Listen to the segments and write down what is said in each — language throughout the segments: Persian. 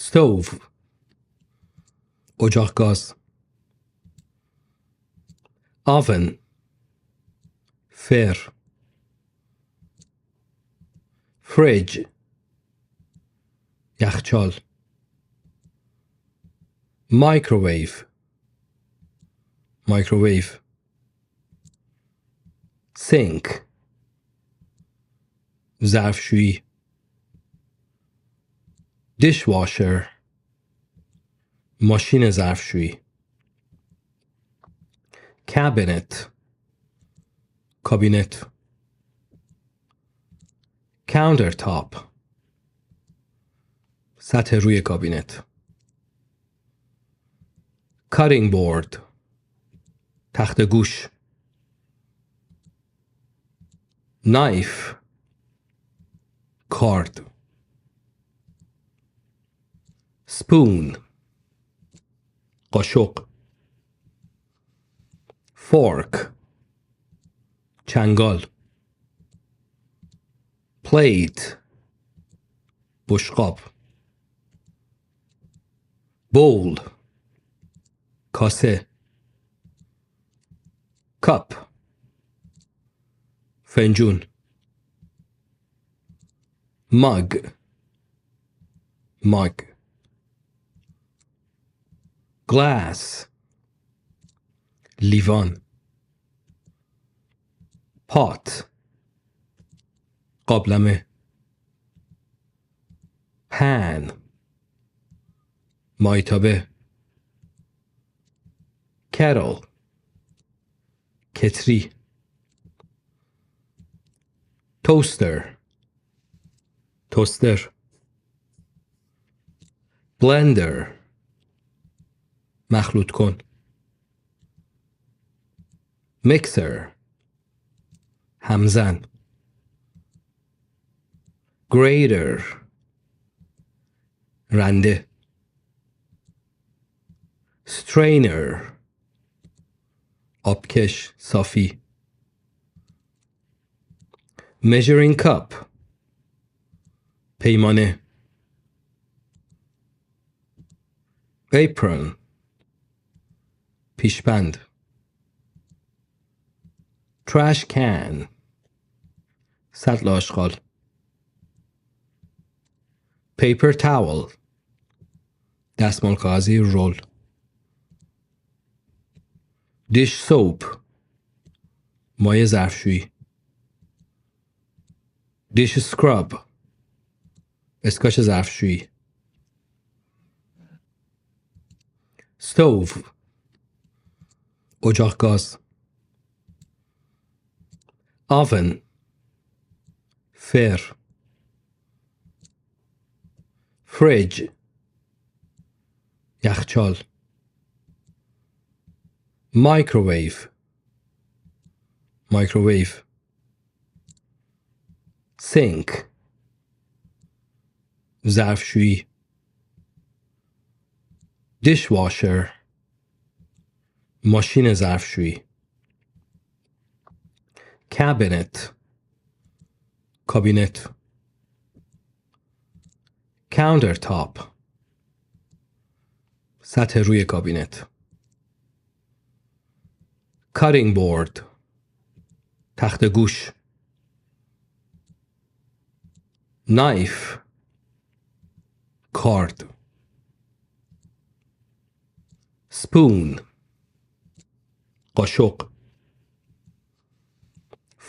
stove اجاق گاز oven فر fridge یخچال مایکروویو سینک ظرفشویی dishwasher ماشین ظرفشویی کابینت countertop سطح روی کابینت cutting board تخته گوش knife کارد spoon قاشق fork چنگال plate بشقاب bowl کاسه cup فنجون mug glass لیوان pot قابلمه pan ماهیتابه kettle کتری توستر blender مخلوط کن mixer همزن grater رنده strainer آبکش صافی measuring cup پیمانه apron پیشبند trash can سطل آشغال paper towel دستمال کاغذی رول dish soap مایع ظرفشویی dish scrub اسکاچ ظرفشویی stove اجاق گاز oven فر fridge یخچال مایکروویو سینک ظرفشویی dishwasher ماشین ظرفشویی کابینت countertop سطح روی کابینت cutting board تخته گوش knife کارد spoon قاشق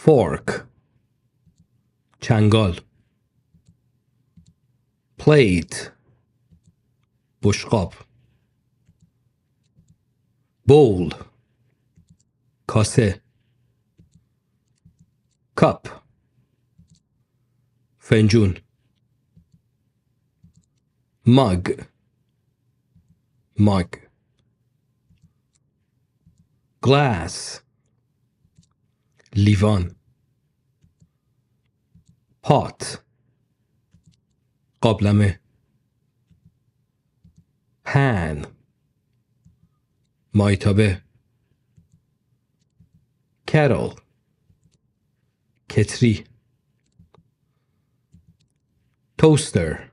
fork چنگال plate بشقاب bowl کاسه cup فنجون mug glass لیوان pot قابلمه pan ماهیتابه kettle کتری توستر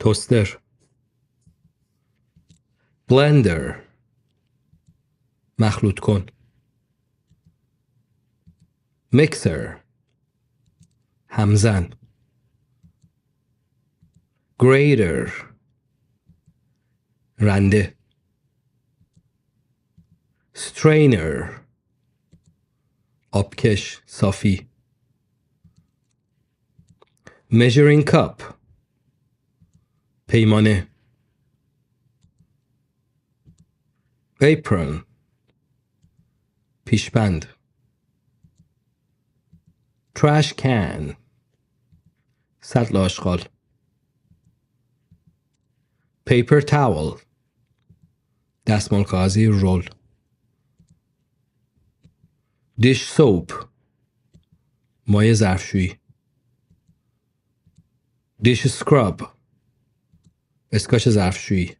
توستر. بلندر، مخلوط کن. میکسر، همزن. گریدر، رنده. استرینر، آبکش صافی. measuring cup، پیمانه. apron، پیشبند. trash can، سطل آشغال. paper towel، دستمال کاغذی رول. dish soap، مایع ظرفشویی. dish scrub، اسکاچ ظرفشویی.